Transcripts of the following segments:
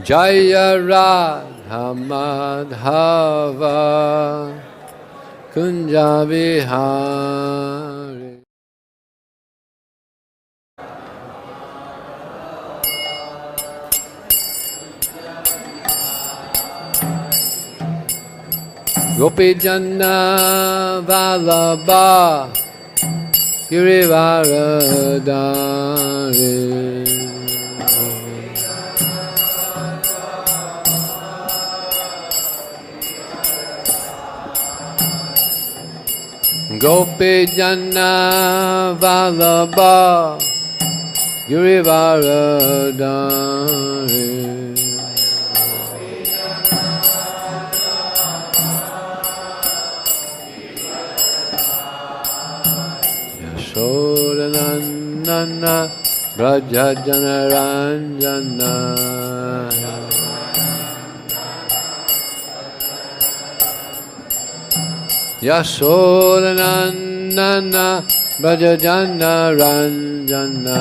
Jaya Radha Madhava Kunja Vihari. Gopi Janna Vallabha Girivaradhari. Gopi Janna Vallabha Girivaradhari. Yashodanandana Braja Janaranjana. Yashodanandana Braja Janaranjana.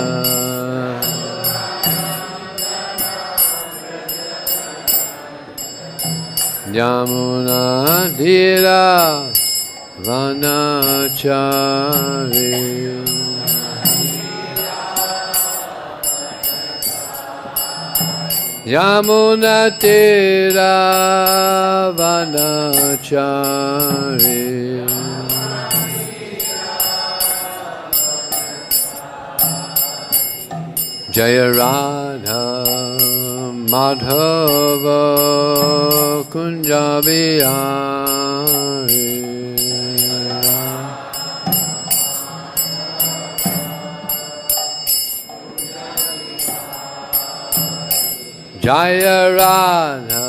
Yamuna Dhira Vanachari. Yamuna Tira Vanachari. Jaya Radha Madhava Kunja Vihari. Jaya Radha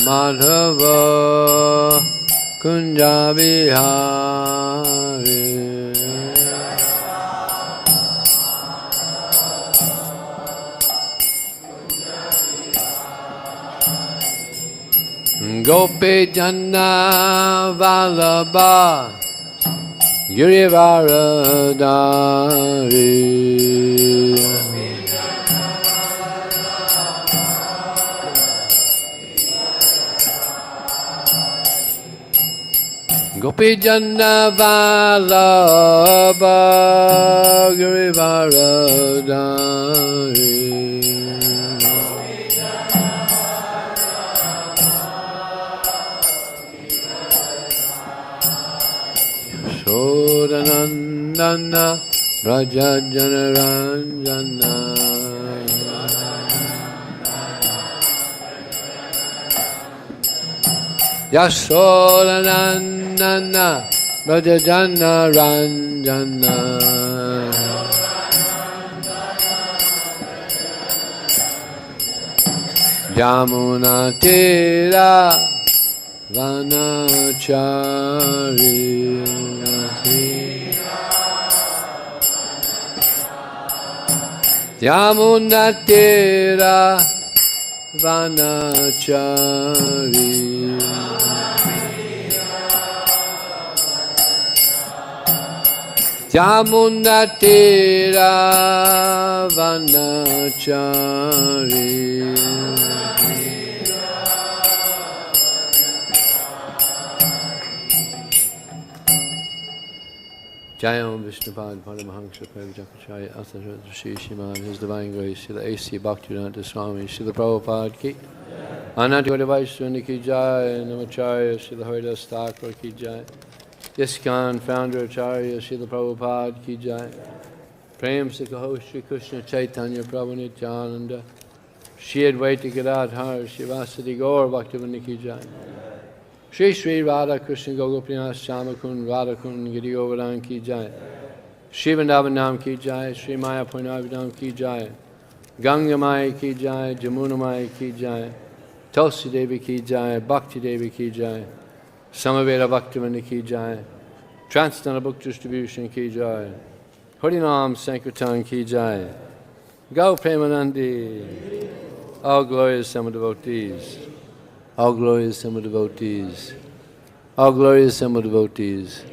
Madhava Kunja Vihari. Gopi Janna Vallabha Girivaradhari. Gopi Janna Vallabha Girivaradhari. Yashodanandana Braja Janaranjana. Yashodanandana Braja Janaranjana. Yamuna Tira Vanachari. Yamuna Tira Vanachari. Yamuna Tira Vanachari. Jayam Vishnupad Paramahansa Prabhujakacharya Atharva Sri Shiman, His Divine Grace, Śrīla A.C. Bhaktivedanta Swami, Śrīla Prabhupada Ki, Ananta Vaishnava Ki Jai, Namacharya, Śrīla Haridas Thakur Ki Jai, ISKCON Founder Acharya, Śrīla Prabhupada Ki Jai, Prem Sikho Shri Kṛṣṇa Chaitanya Prabhu Nityananda, Shri Advaita Gadadhar, Shri Vāsudeva Gaur Bhaktivedanta Ki Jai, Shri Shri Radha Kṛṣṇa Gopinath Shamakun Radha Kun Giri Govardhan Ki Jai, Shri Vrindavan Ki Jai, Shri Maya Purnavidam Ki Jai, Ganga Maya Ki Jai, Jamuna Maya Ki Jai, Tulsi Devi Ki Jai, Bhakti Devi Ki Jai, Samaveda Bhaktivinoda Ki Jai, Transcendental Book Distribution Ki Jai, Harinam Sankirtan Ki Jai, Gau Premanandi, all glorious summer devotees, all glorious summer devotees, all glorious summer devotees,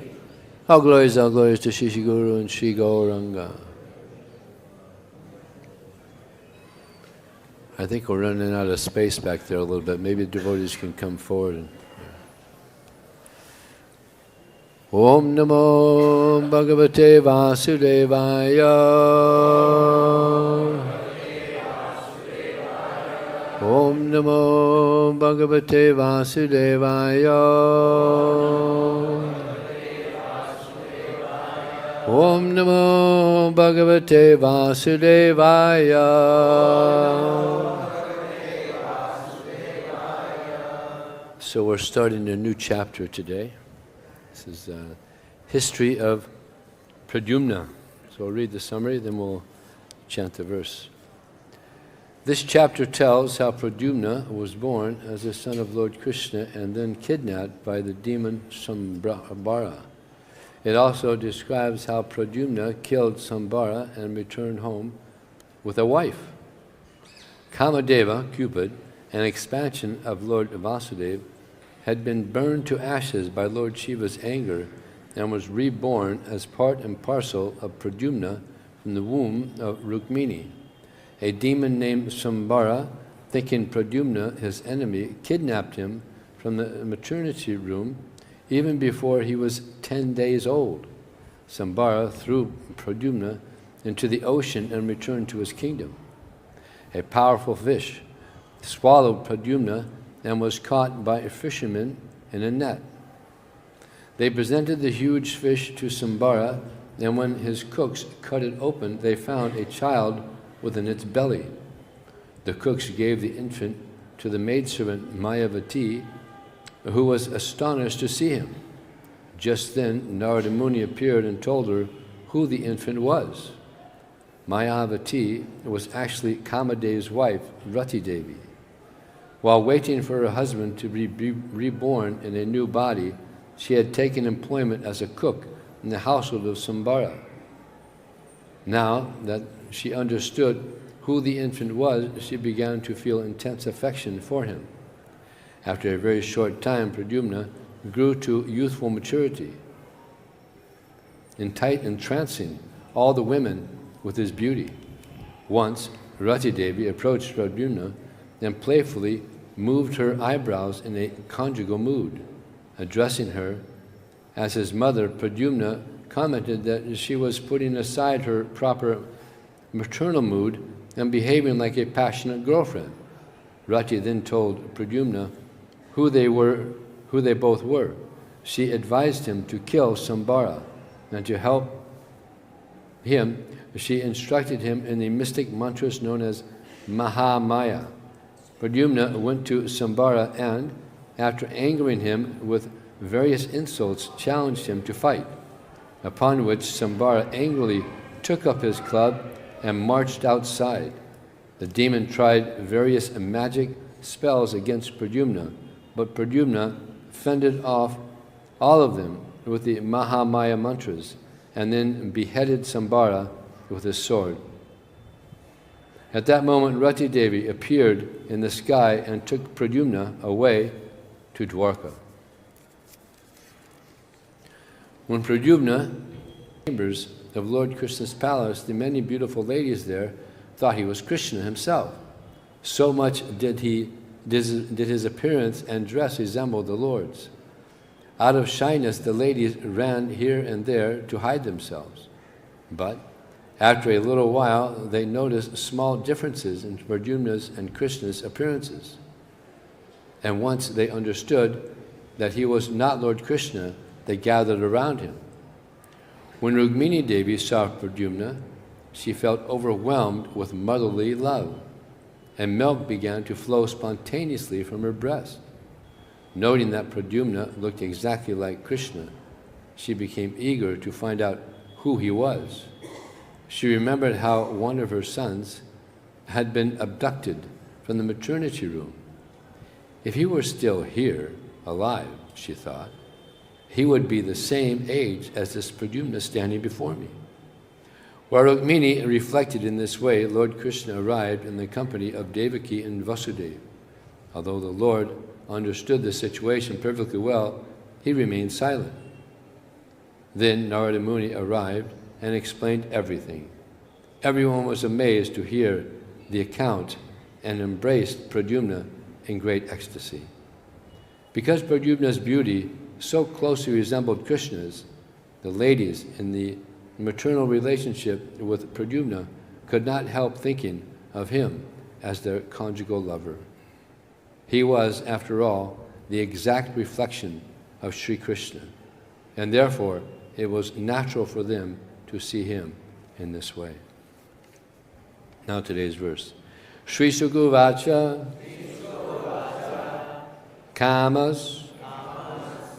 all glorious to Shri Guru and Shri Gauranga. I think we're running out of space back there a little bit. Maybe the devotees can come forward. And, Om Namo Bhagavate Vāsudevāya. Om Namo Bhagavate Vāsudevāya. Om Namo Bhagavate Vāsudevāya. So we're starting a new chapter today. This is history of Pradyumna. So I'll read the summary, then we'll chant the verse. This chapter tells how Pradyumna was born as the son of Lord Kṛṣṇa and then kidnapped by the demon Sambara. It also describes how Pradyumna killed Sambara and returned home with a wife. Kāmadeva, Cupid, an expansion of Lord Vāsudeva, had been burned to ashes by Lord Shiva's anger and was reborn as part and parcel of Pradyumna from the womb of Rukmiṇī. A demon named Sambara, thinking Pradyumna his enemy, kidnapped him from the maternity room even before he was 10 days old. Sambara threw Pradyumna into the ocean and returned to his kingdom. A powerful fish swallowed Pradyumna and was caught by a fisherman in a net. They presented the huge fish to Sambara, and when his cooks cut it open, they found a child within its belly. The cooks gave the infant to the maidservant Mayavati, who was astonished to see him. Just then, Narada Muni appeared and told her who the infant was. Mayavati was actually Kāmadeva's wife, Rati Devi. While waiting for her husband to be reborn in a new body, she had taken employment as a cook in the household of Sambara. Now that she understood who the infant was, she began to feel intense affection for him. After a very short time, Pradyumna grew to youthful maturity, entrancing all the women with his beauty. Once, Rati Devi approached Pradyumna and playfully moved her eyebrows in a conjugal mood. Addressing her as his mother, Pradyumna commented that she was putting aside her proper maternal mood and behaving like a passionate girlfriend. Rati then told Pradyumna who they both were. She advised him to kill Sambara, and to help him, she instructed him in the mystic mantras known as Mahamaya. Pradyumna went to Sambara and, after angering him with various insults, challenged him to fight, upon which Sambara angrily took up his club and marched outside. The demon tried various magic spells against Pradyumna, but Pradyumna fended off all of them with the Mahamaya mantras and then beheaded Sambara with his sword. At that moment, Rati Devi appeared in the sky and took Pradyumna away to Dwarka. When Pradyumna chambers of Lord Kṛṣṇa's palace, the many beautiful ladies there thought he was Kṛṣṇa himself. So much did his appearance and dress resemble the Lord's. Out of shyness, the ladies ran here and there to hide themselves. But after a little while, they noticed small differences in Pradyumna's and Kṛṣṇa's appearances. And once they understood that he was not Lord Kṛṣṇa, they gathered around him. When Rukmiṇī Devi saw Pradyumna, she felt overwhelmed with motherly love, and milk began to flow spontaneously from her breast. Noting that Pradyumna looked exactly like Kṛṣṇa, she became eager to find out who he was. She remembered how one of her sons had been abducted from the maternity room. If he were still here, alive, she thought, he would be the same age as this Pradyumna standing before me. While Rukmiṇī reflected in this way, Lord Kṛṣṇa arrived in the company of Devaki and Vāsudeva. Although the Lord understood the situation perfectly well, he remained silent. Then Narada Muni arrived and explained everything. Everyone was amazed to hear the account and embraced Pradyumna in great ecstasy. Because Pradyumna's beauty so closely resembled Krishna's, the ladies in the maternal relationship with Pradyumna could not help thinking of him as their conjugal lover. He was, after all, the exact reflection of Sri Krishna, and therefore it was natural for them to see him in this way. Now today's verse. Śrī-śuka uvāca kāmas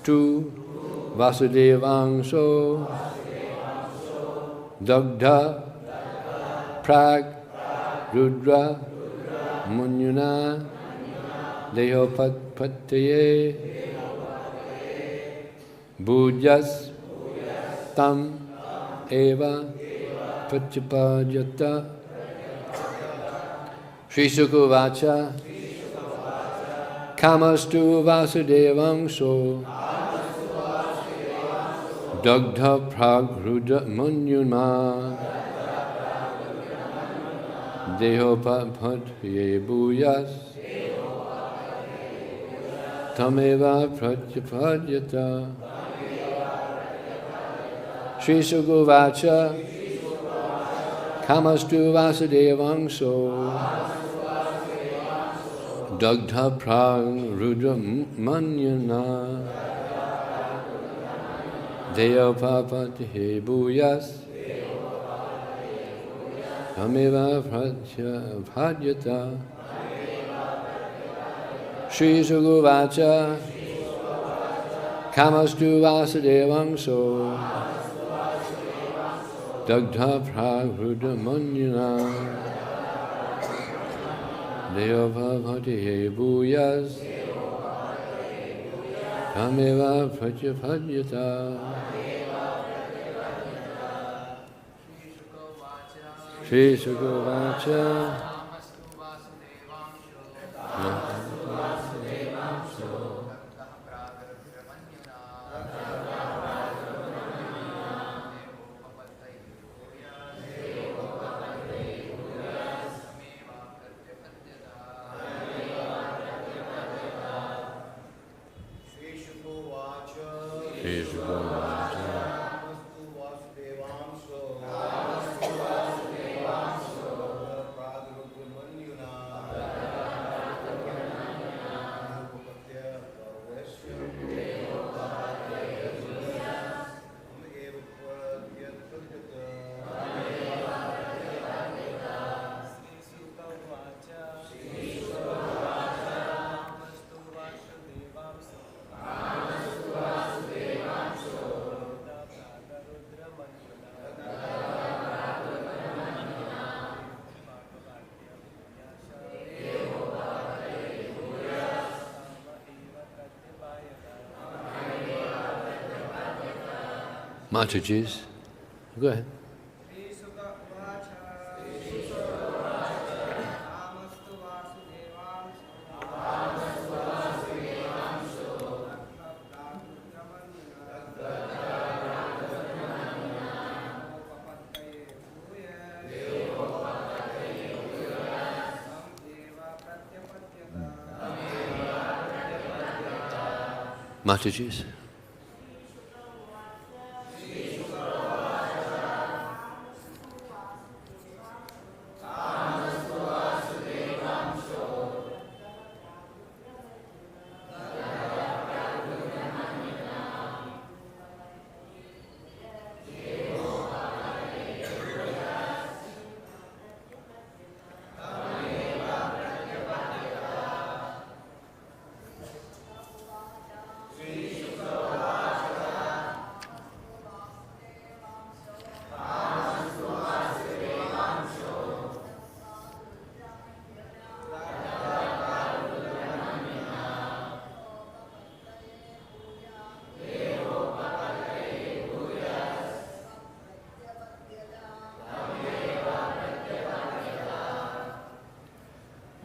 tu vāsudevāṁśo dagdhaḥ prāg rudra-manyunā dehopapattaye bhūyas tam eva pratyapadyata. Śrī-śuka uvāca kāmas tu vāsudevāṁśo dagdhaḥ prāg rudra-manyunā dehopapattaye bhūyas tameva pratyapadyata. Śrī-śuka uvāca kāmas tu vāsudevāṁśo dagdhaḥ prāg rudra-manyunā dehopapattaye bhūyas tameva pratyapadyata. Śrī-śuka uvāca kāmas tu vāsudevāṁśo dagdhaḥ prāg rudra-manyunā dehopapattaye bhūyas tameva pratyapadyata. Śrī-śuka uvāca Mataji's. Go ahead. Mataji's.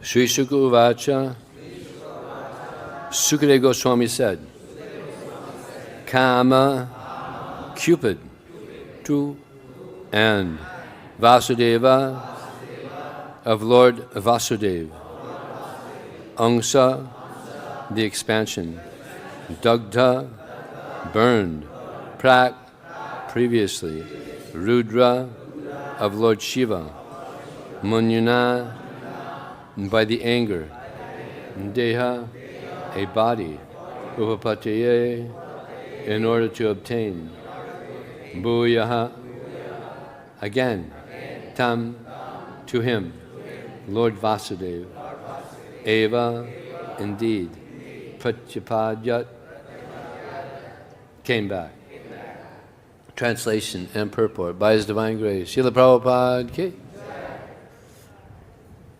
Śrī-śuka uvāca, Śukadeva Gosvāmī said, Kāma, Cupid, tu, and Vāsudeva of Lord Vāsudeva aṁśaḥ, the expansion, dagdhaḥ, burned, prāk, previously, rudra, of Lord Śiva, manyunā, by the anger, deha, a body, upapattaye, in order to obtain, bhūyaḥ, again, tam, to him, Lord Vāsudeva, eva, indeed, pratyapadyat, came back. Translation and purport by His Divine Grace, Śrīla Prabhupada ki.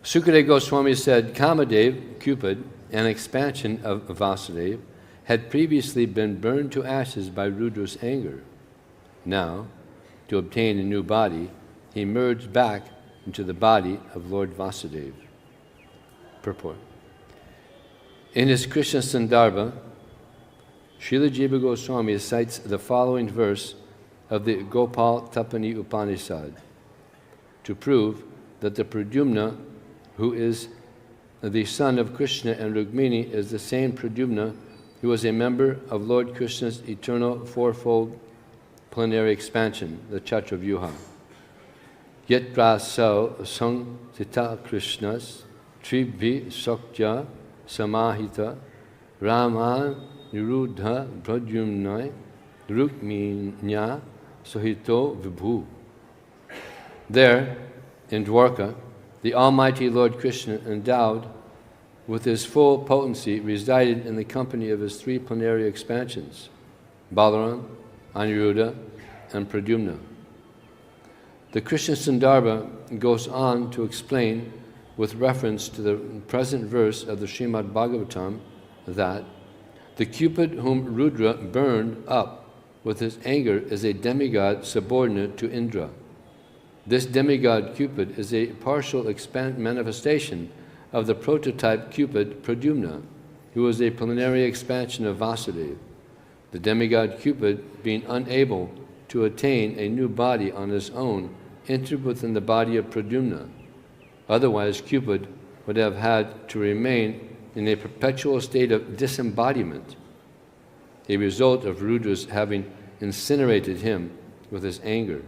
Śukadeva Gosvāmī said, Kāmadeva, Cupid, an expansion of Vāsudeva, had previously been burned to ashes by Rudra's anger. Now, to obtain a new body, he merged back into the body of Lord Vāsudeva. Purport. In his Kṛṣṇa-sandarbha, Śrīla Jīva Gosvāmī cites the following verse of the Gopāla-tāpanī Upaniṣad to prove that the Pradyumna, who is the son of Kṛṣṇa and Rukmiṇī, is the same Pradyumna who was a member of Lord Kṛṣṇa's eternal fourfold plenary expansion, the catur-vyūha. Yatrāsau saṅsita Kṛṣṇas tribhi saktya samahita Rāma nirudha pradyumnai rukmiṇā sahito vibhu. There, in Dwarka, the Almighty Lord Kṛṣṇa, endowed with his full potency, resided in the company of his three plenary expansions, Balaram, Aniruddha, and Pradyumna. The Kṛṣṇa-sandarbha goes on to explain, with reference to the present verse of the Srimad Bhagavatam, that the Cupid whom Rudra burned up with his anger is a demigod subordinate to Indra. This demigod Cupid is a partial manifestation of the prototype Cupid Pradyumna, who was a plenary expansion of Vāsudeva. The demigod Cupid, being unable to attain a new body on his own, entered within the body of Pradyumna. Otherwise, Cupid would have had to remain in a perpetual state of disembodiment, a result of Rudra's having incinerated him with his anger.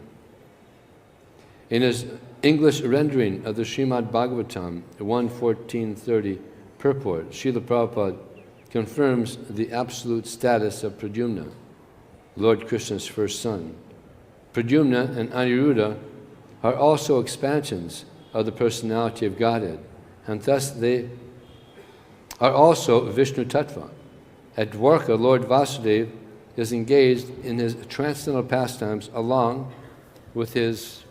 In his English rendering of the Srimad Bhagavatam 1.14.30 purport, Srila Prabhupada confirms the absolute status of Pradyumna, Lord Kṛṣṇa's first son. Pradyumna and Aniruddha are also expansions of the personality of Godhead, and thus they are also Vishnu Tattva. At Dwarka, Lord Vāsudeva is engaged in his transcendental pastimes along with his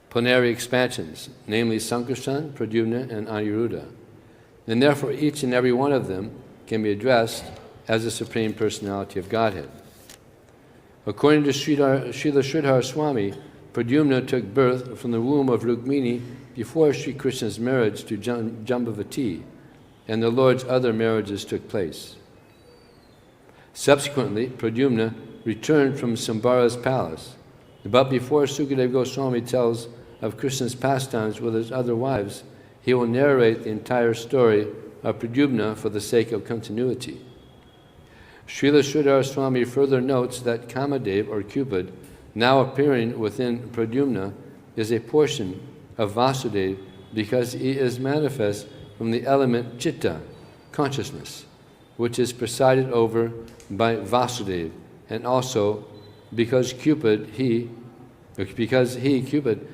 plenary expansions, namely Sankirtan, Pradyumna, and Aniruddha. And therefore each and every one of them can be addressed as the Supreme Personality of Godhead. According to Srila Sridhar Swami, Pradyumna took birth from the womb of Rukmiṇī before Sri Krishna's marriage to Jambavati, and the Lord's other marriages took place. Subsequently, Pradyumna returned from Sambara's palace, but before Śukadeva Gosvāmī tells of Krishna's pastimes with his other wives, he will narrate the entire story of Pradyumna for the sake of continuity. Srila Sridhar Swami further notes that Kāmadeva, or Cupid, now appearing within Pradyumna, is a portion of Vāsudeva because he is manifest from the element citta, consciousness, which is presided over by Vāsudeva, and also because Cupid, Cupid,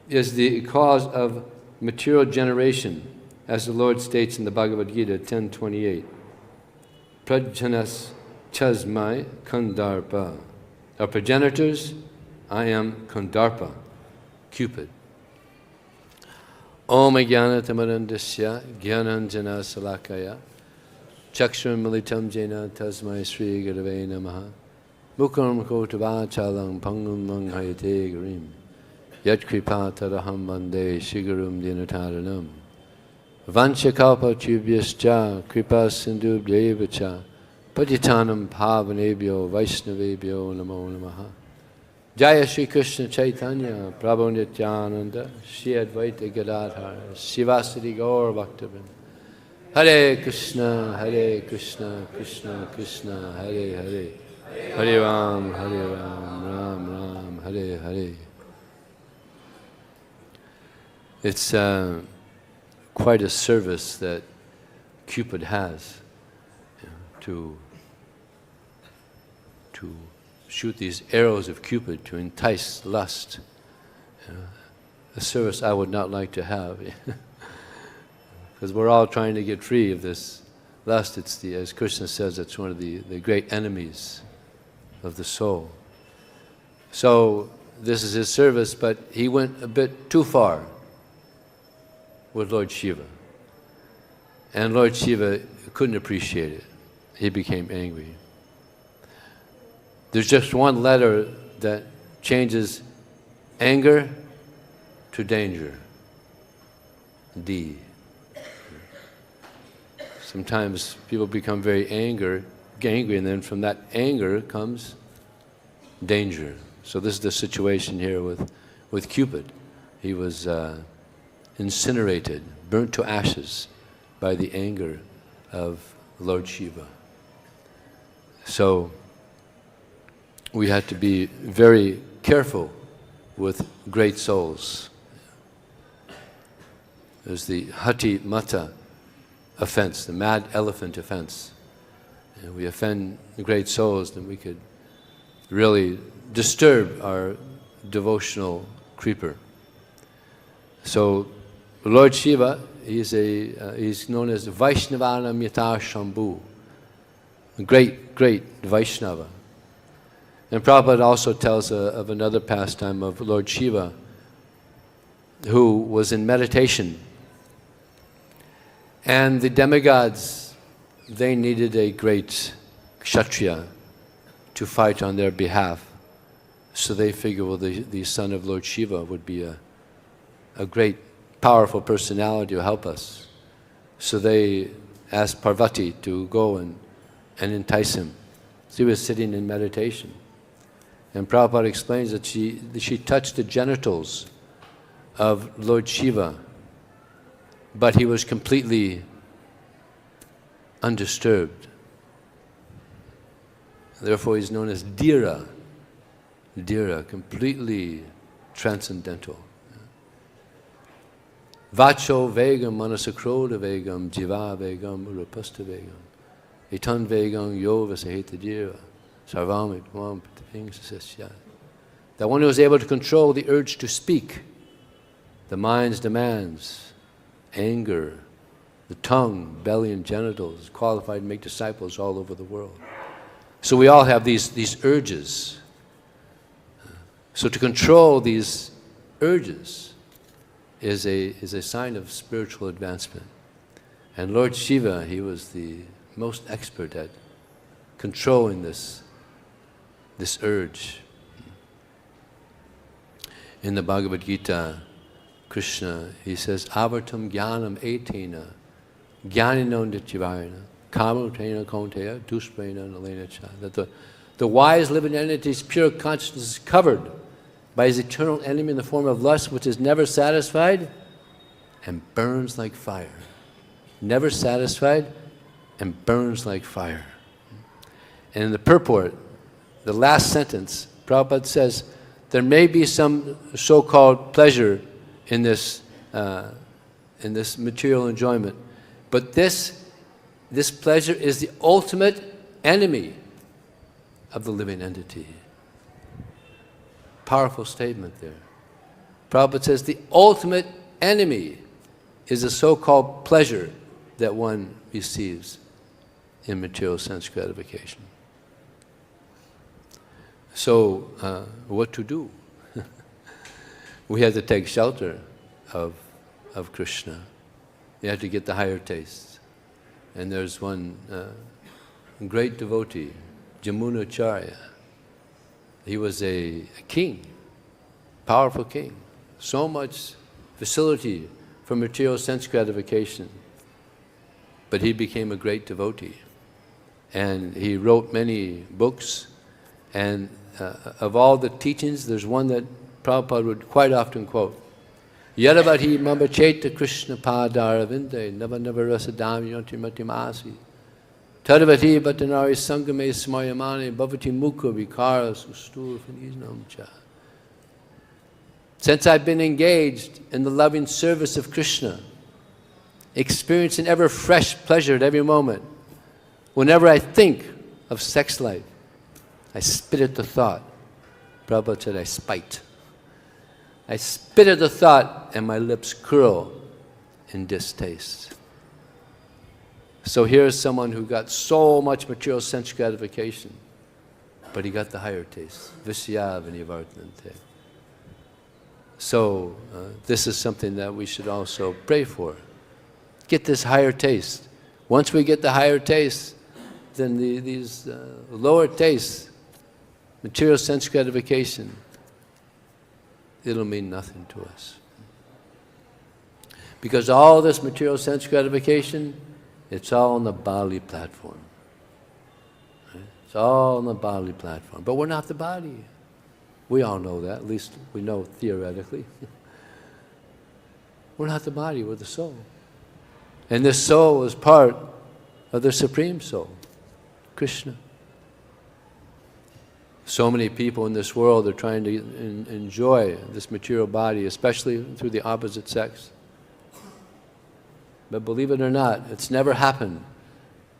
is the cause of material generation, as the Lord states in the Bhagavad Gita 10.28. Prajnanas chasmai kandarpa. Our progenitors, I am Kandarpa, Cupid. Om Jnana Tamarandasya Jnananjana Salakaya Chakshur Militam Jena Tasmai Sri Gurave Namaha Mukam Kotavachalam Pangum Manghayate Garim Yat Kripa Taraham Bande Shigurum Dinataranam Vanchakalpa Tubhyascha Kripa Sindhu Bhyevacha Patitanam Pavanebhyo Vaishnavebhyo Namo Namaha Jaya Shri Krishna Chaitanya, Prabhu Nityananda, Shri Advaita Gadadhar, Sivasati Gaur Bhaktivinoda. Hare Krishna, Krishna Krishna, Hare Hare, Hare Ram, Ram Ram, Hare Hare. It's quite a service that Cupid has, to shoot these arrows of Cupid to entice lust. A service I would not like to have, because we're all trying to get free of this lust. It's as Kṛṣṇa says, it's one of the great enemies of the soul. So this is his service, but he went a bit too far with Lord Śiva. And Lord Śiva couldn't appreciate it. He became angry. There's just one letter that changes anger to danger. D. Sometimes people become very angry, and then from that anger comes danger. So this is the situation here with Cupid. He was incinerated, burnt to ashes by the anger of Lord Śiva. So we had to be very careful with great souls. There's the hati mata offense, the mad elephant offense. And we offend great souls, then we could really disturb our devotional creeper. So Lord Śiva, he's known as Vaishnavana Myata Shambhu, great Vaishnava. And Prabhupada also tells of another pastime of Lord Śiva, who was in meditation. And the demigods, they needed a great kshatriya to fight on their behalf. So they figure, well, the son of Lord Śiva would be a great, powerful personality to help us. So they asked Parvati to go and entice him. So he was sitting in meditation. And Prabhupada explains that she touched the genitals of Lord Śiva, but he was completely undisturbed. Therefore he's known as Dhira, completely transcendental. Vacho vegam manasakroda vegam jiva vegam urapasta vegam itan vegam yo vasahita dhira sarvamit mam things. That one who is able to control the urge to speak, the mind's demands, anger, the tongue, belly and genitals, is qualified to make disciples all over the world. So we all have these urges. So to control these urges is a sign of spiritual advancement. And Lord Śiva, he was the most expert at controlling this urge. In the Bhagavad Gita, Kṛṣṇa, he says, Avartam jnanam etena, jnanino nityavayana, kamutena kaunteya, dusprena nalena cha. That the wise living entity's pure consciousness is covered by his eternal enemy in the form of lust, which is never satisfied and burns like fire. Never satisfied and burns like fire. And in the Purport, the last sentence, Prabhupada says, there may be some so-called pleasure in this material enjoyment, but this pleasure is the ultimate enemy of the living entity. Powerful statement there. Prabhupada says the ultimate enemy is the so-called pleasure that one receives in material sense gratification. So, what to do? We had to take shelter of Kṛṣṇa. You had to get the higher tastes. And there's one great devotee, Jamunacharya. He was a king, powerful king. So much facility for material sense gratification. But he became a great devotee. And he wrote many books, And of all the teachings, there's one that Prabhupada would quite often quote. Yadavati mambacheta Krishna padara vinde nava nava rasadami yonti matimasi tadavati bhatanari sangame smayamani bhavati mukha vikara sustur fanijnamcha. Since I've been engaged in the loving service of Krishna, experiencing ever fresh pleasure at every moment, whenever I think of sex life, I spit at the thought. Prabhupada said, I spite. I spit at the thought and my lips curl in distaste. So here's someone who got so much material sense gratification, but he got the higher taste. Visya vinivartanante. So this is something that we should also pray for. Get this higher taste. Once we get the higher taste, then these lower tastes, material sense gratification, it'll mean nothing to us. Because all this material sense gratification, it's all on the body platform. Right? It's all on the body platform. But we're not the body. We all know that, at least we know theoretically. We're not the body, we're the soul. And this soul is part of the Supreme Soul, Krishna. So many people in this world are trying to enjoy this material body, especially through the opposite sex. But believe it or not, it's never happened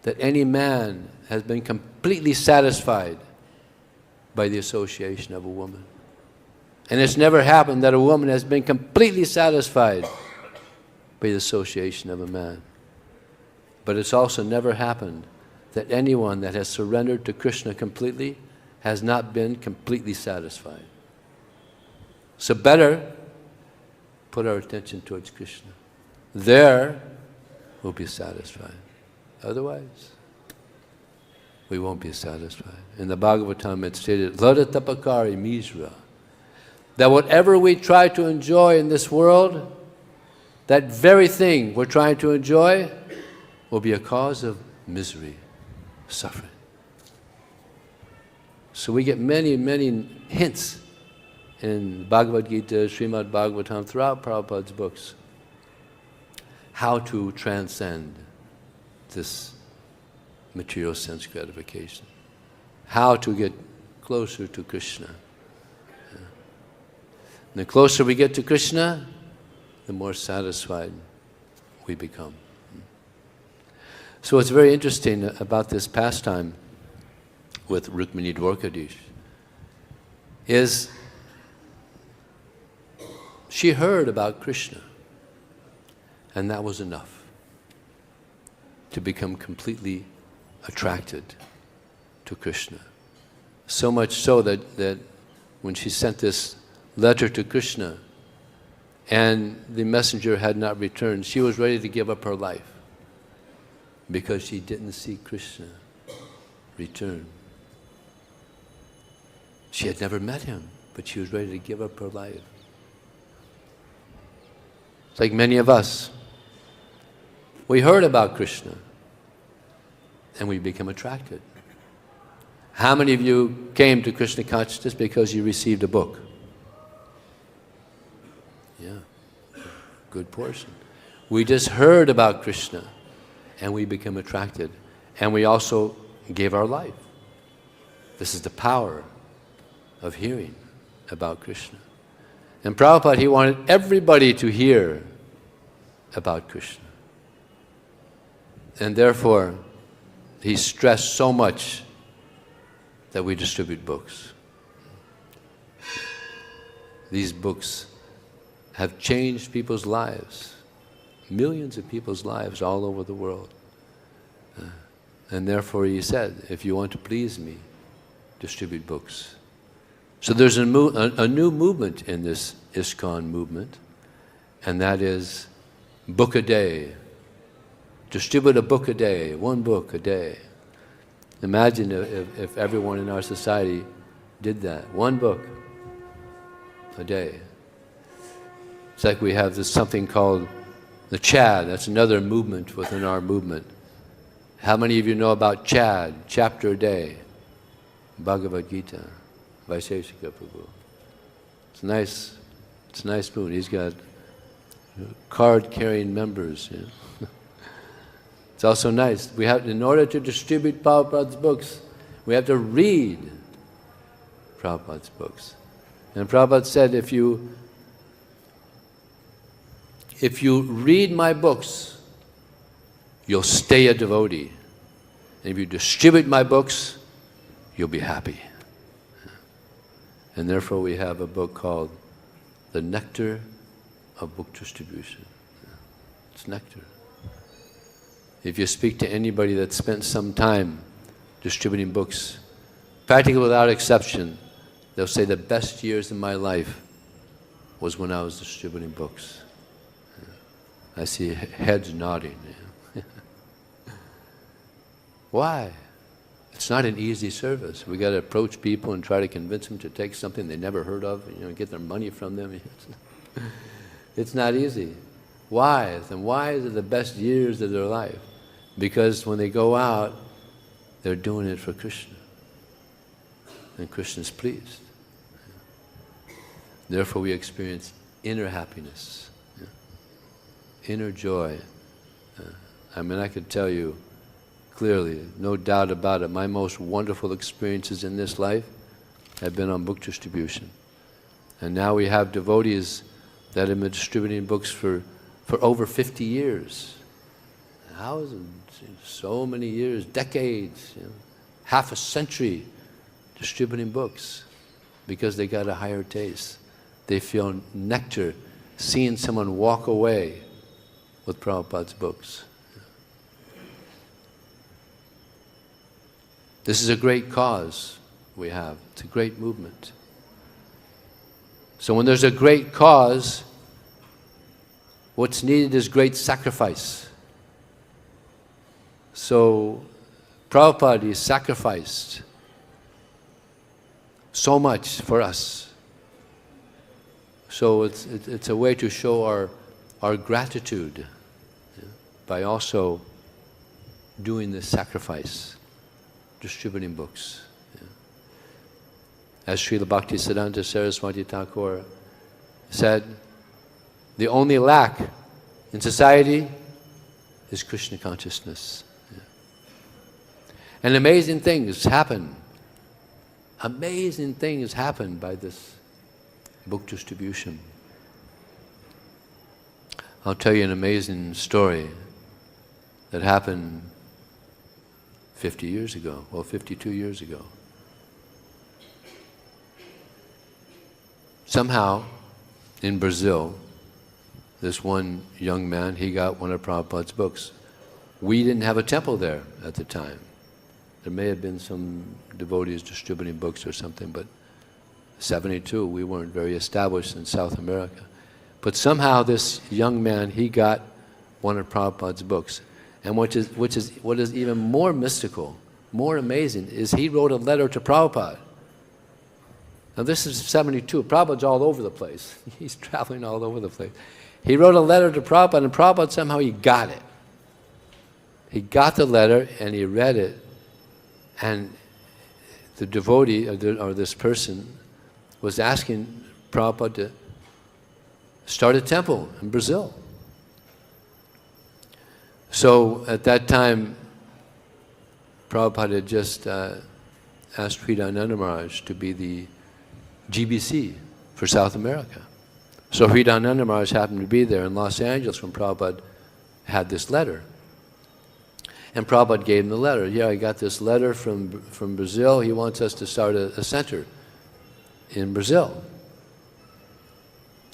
that any man has been completely satisfied by the association of a woman. And it's never happened that a woman has been completely satisfied by the association of a man. But it's also never happened that anyone that has surrendered to Krishna completely has not been completely satisfied. So better put our attention towards Krishna. There we'll be satisfied. Otherwise, we won't be satisfied. In the Bhagavatam it's stated, Lada tapakari misra, that whatever we try to enjoy in this world, that very thing we're trying to enjoy will be a cause of misery, suffering. So we get many, many hints in Bhagavad Gita, Srimad Bhagavatam, throughout Prabhupada's books, how to transcend this material sense gratification, how to get closer to Krishna. And the closer we get to Krishna, the more satisfied we become. So what's very interesting about this pastime with Rukmiṇī Dwarkadish is she heard about Krishna, and that was enough to become completely attracted to Krishna. So much so that when she sent this letter to Krishna and the messenger had not returned, she was ready to give up her life because she didn't see Krishna return. She had never met him, but she was ready to give up her life. It's like many of us. We heard about Krishna and we become attracted. How many of you came to Krishna consciousness because you received a book? Yeah, good portion. We just heard about Krishna and we become attracted. And we also gave our life. This is the power of hearing about Krishna. And Prabhupada, he wanted everybody to hear about Krishna. And therefore, he stressed so much that we distribute books. These books have changed people's lives, millions of people's lives all over the world. And therefore he said, if you want to please me, distribute books. So there's a new movement in this ISKCON movement, and that is book a day. Distribute a book a day, one book a day. Imagine if everyone in our society did that, one book a day. It's like we have this something called the CHAD, that's another movement within our movement. How many of you know about CHAD, chapter a day? Bhagavad Gita, Vaiseshika Prabhu. It's a nice mood. He's got card-carrying members. You know? It's also nice. We have, in order to distribute Prabhupada's books, we have to read Prabhupada's books. And Prabhupada said, if you read my books, you'll stay a devotee. And if you distribute my books, you'll be happy. And therefore we have a book called The Nectar of Book Distribution. It's nectar. If you speak to anybody that spent some time distributing books, practically without exception, they'll say the best years in my life was when I was distributing books. I see heads nodding. Why? It's not an easy service. We got to approach people and try to convince them to take something they never heard of, get their money from them. It's not easy. Why? And why is it the best years of their life? Because when they go out, they're doing it for Kṛṣṇa. And Kṛṣṇa's pleased. Therefore we experience inner happiness, inner joy. I mean, I could tell you clearly, no doubt about it, my most wonderful experiences in this life have been on book distribution. And now we have devotees that have been distributing books for over 50 years. How is it? So many years, decades, half a century distributing books because they got a higher taste. They feel nectar seeing someone walk away with Prabhupada's books. This is a great cause we have. It's a great movement. So when there's a great cause, what's needed is great sacrifice. So Prabhupada is sacrificed so much for us. So it's a way to show our gratitude by also doing this sacrifice, distributing books. As Srila Bhaktisiddhanta Saraswati Thakur said, the only lack in society is Kṛṣṇa consciousness. And amazing things happen. Amazing things happen by this book distribution. I'll tell you an amazing story that happened 50 years ago, well, 52 years ago. Somehow, in Brazil, this one young man, he got one of Prabhupada's books. We didn't have a temple there at the time. There may have been some devotees distributing books or something, but 72, we weren't very established in South America. But somehow this young man, he got one of Prabhupada's books. And what is even more mystical, more amazing, is he wrote a letter to Prabhupada. Now this is 72. Prabhupada's all over the place. He's traveling all over the place. He wrote a letter to Prabhupada, and Prabhupada somehow he got it. He got the letter and he read it, and the devotee, or this person, was asking Prabhupada to start a temple in Brazil. So at that time, Prabhupada had just asked Hridayananda Maharaj to be the GBC for South America. So Hridayananda Maharaj happened to be there in Los Angeles when Prabhupada had this letter. And Prabhupada gave him the letter. Yeah, I got this letter from Brazil. He wants us to start a center in Brazil.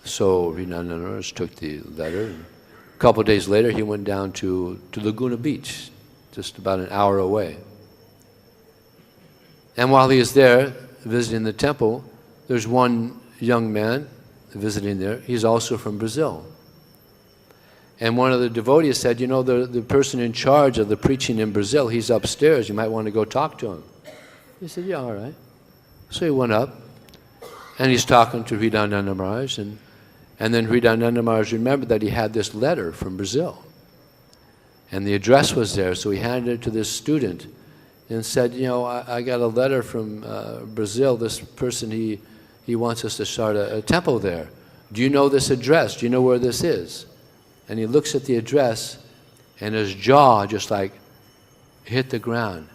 So Hridayananda Maharaj took the letter. A couple of days later, he went down to Laguna Beach, just about an hour away. And while he was there visiting the temple, there's one young man visiting there. He's also from Brazil. And one of the devotees said, you know, the person in charge of the preaching in Brazil, he's upstairs. You might want to go talk to him. He said, yeah, all right. So he went up, and he's talking to Hridayananda Maharaj, and then Hridayananda Maharaj remembered that he had this letter from Brazil. And the address was there, so he handed it to this student and said, you know, I got a letter from Brazil. This person, he wants us to start a temple there. Do you know this address? Do you know where this is? And he looks at the address, and his jaw just like hit the ground.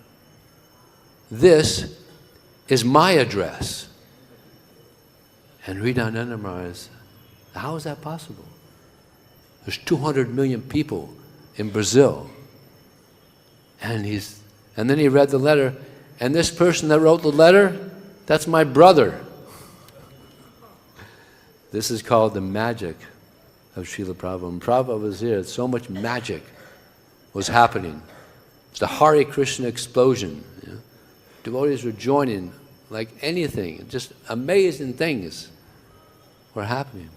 This is my address. And Sridharananda Maharaj, how is that possible? There's 200 million people in Brazil. And then he read the letter, and this person that wrote the letter, that's my brother. This is called the magic of Srila Prabhupada. When Prabhupada was here, so much magic was happening. It's the Hare Krishna explosion. You know? Devotees were joining like anything. Just amazing things were happening.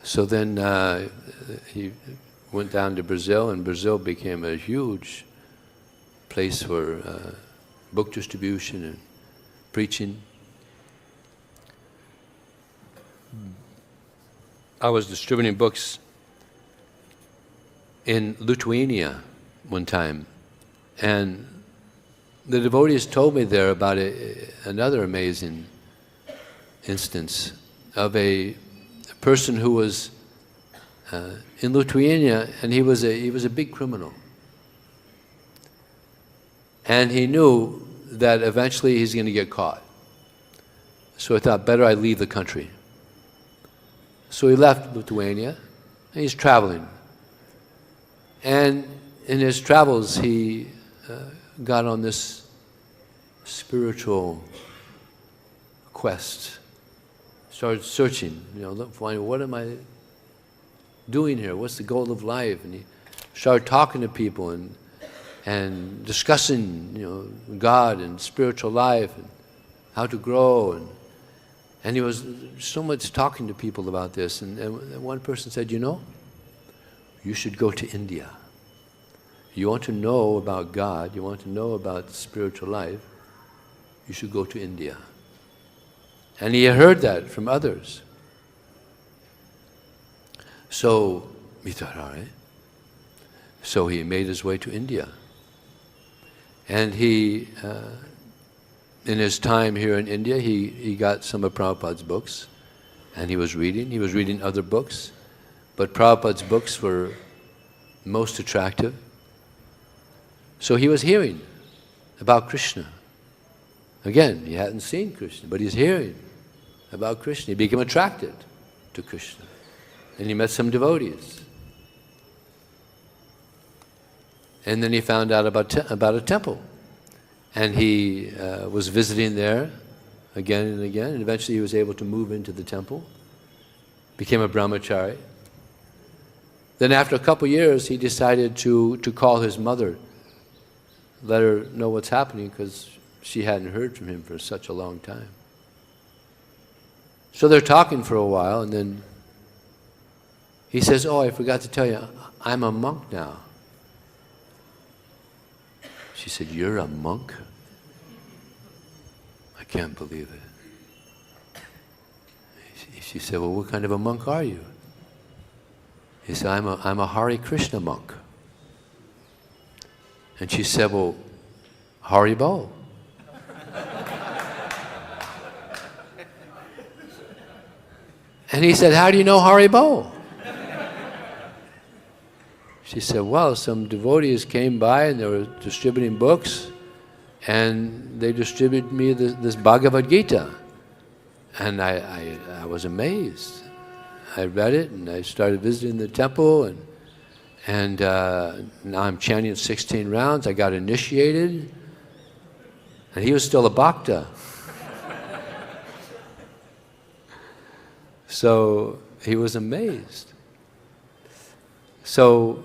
So then he went down to Brazil, and Brazil became a huge place for book distribution and preaching. I was distributing books in Lithuania one time, and the devotees told me there about another amazing instance of a person who was in Lithuania, and he was a big criminal. And he knew that eventually he's going to get caught. So I thought, better I leave the country. So he left Lithuania, and he's traveling. And in his travels, he got on this spiritual quest. Started searching, you know, finding, what am I doing here? What's the goal of life? And he started talking to people and discussing, you know, God and spiritual life and how to grow. And he was so much talking to people about this. And one person said, you know, you should go to India. You want to know about God, you want to know about spiritual life, you should go to India. And he heard that from others. So he thought, all right. So he made his way to India. And he, in his time here in India, he got some of Prabhupada's books, and he was reading other books, but Prabhupada's books were most attractive. So he was hearing about Kṛṣṇa. Again, he hadn't seen Kṛṣṇa, but he's hearing about Kṛṣṇa. He became attracted to Kṛṣṇa. And he met some devotees. And then he found out about a temple. And he was visiting there again and again, and eventually he was able to move into the temple, became a brahmachari. Then after a couple years, he decided to call his mother, let her know what's happening, because she hadn't heard from him for such a long time. So they're talking for a while, and then he says, oh, I forgot to tell you, I'm a monk now. She said, you're a monk? I can't believe it. She said, well, what kind of a monk are you? He said, I'm a Hare Krishna monk. And she said, well, Haribo. And he said, how do you know Haribo? She said, well, some devotees came by and they were distributing books, and they distributed me this Bhagavad Gita. And I was amazed. I read it, and I started visiting the temple, and now I'm chanting 16 rounds. I got initiated, and he was still a bhakta. So he was amazed. So,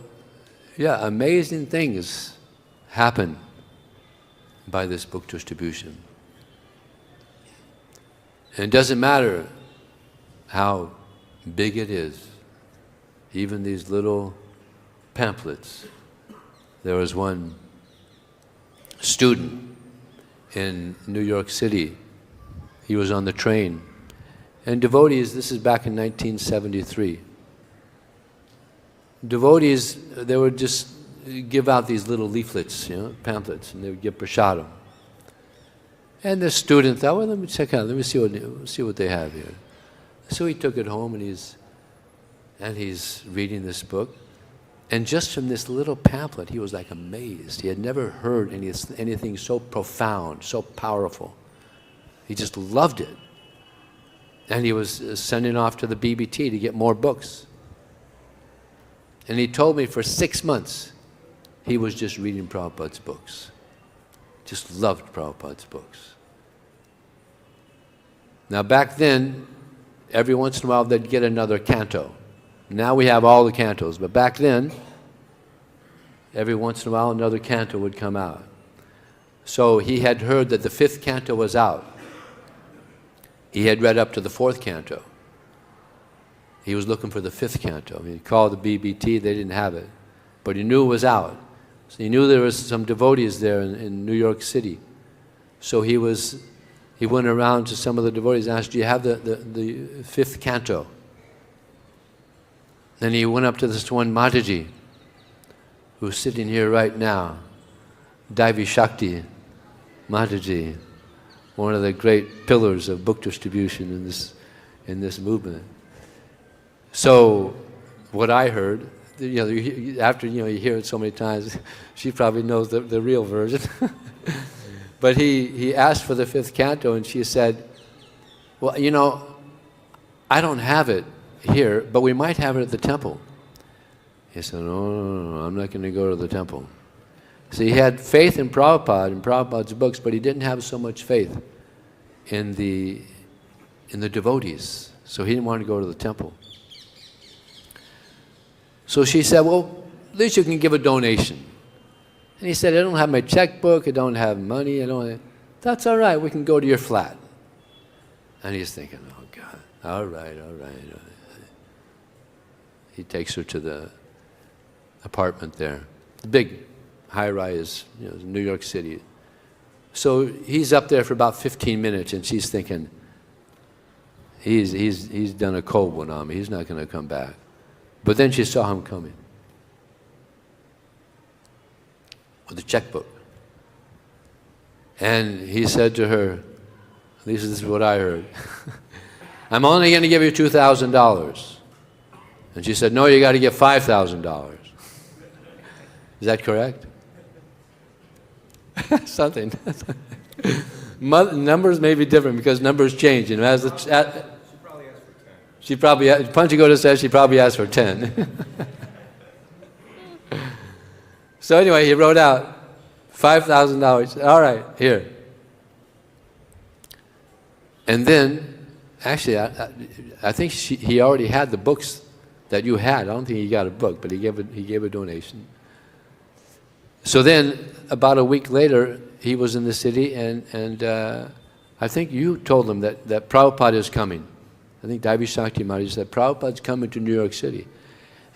yeah, amazing things happen by this book distribution. And it doesn't matter how big it is, even these little pamphlets. There was one student in New York City. He was on the train. And devotees, this is back in 1973. Devotees, they were just give out these little leaflets, pamphlets, and they would give prasadam. And the student thought, well, let me check out, let me see what they have here. So he took it home, and he's reading this book. And just from this little pamphlet, he was like amazed. He had never heard anything so profound, so powerful. He just loved it. And he was sending off to the BBT to get more books. And he told me for 6 months, he was just reading Prabhupada's books. Just loved Prabhupada's books. Now back then, every once in a while they'd get another canto. Now we have all the cantos, but back then, every once in a while another canto would come out. So he had heard that the 5th canto was out. He had read up to the 4th canto. He was looking for the 5th canto. He called the BBT, they didn't have it. But he knew it was out. So he knew there was some devotees there in New York City. So he went around to some of the devotees and asked, do you have the 5th canto? Then he went up to this one Mataji, who's sitting here right now, Daivi Shakti Mataji, one of the great pillars of book distribution in this movement. So what I heard, after you hear it so many times, she probably knows the real version. But he asked for the 5th canto, and she said, well, I don't have it here, but we might have it at the temple. He said, no, I'm not going to go to the temple. So he had faith in Prabhupada and Prabhupada's books, but he didn't have so much faith in the devotees. So he didn't want to go to the temple. So she said, well, at least you can give a donation. And he said, I don't have my checkbook, I don't have money, That's all right, we can go to your flat. And he's thinking, oh God, all right. He takes her to the apartment there. The big high-rise, New York City. So he's up there for about 15 minutes, and she's thinking, he's done a cold one on me, he's not going to come back. But then she saw him coming with a checkbook. And he said to her, at least this is what I heard, I'm only going to give you $2,000. And she said, no, you got to give $5,000. Is that correct? Something. Numbers may be different because numbers change. As the, she probably asked for 10. Panchagota says she probably asked for 10. So anyway, he wrote out $5,000. All right, here. And then, actually, I think he already had the books that you had. I don't think he got a book, but he gave a donation. So then, about a week later, he was in the city, and I think you told him that Prabhupada is coming. I think Daivi Shakti Maharaj said, Prabhupada's coming to New York City.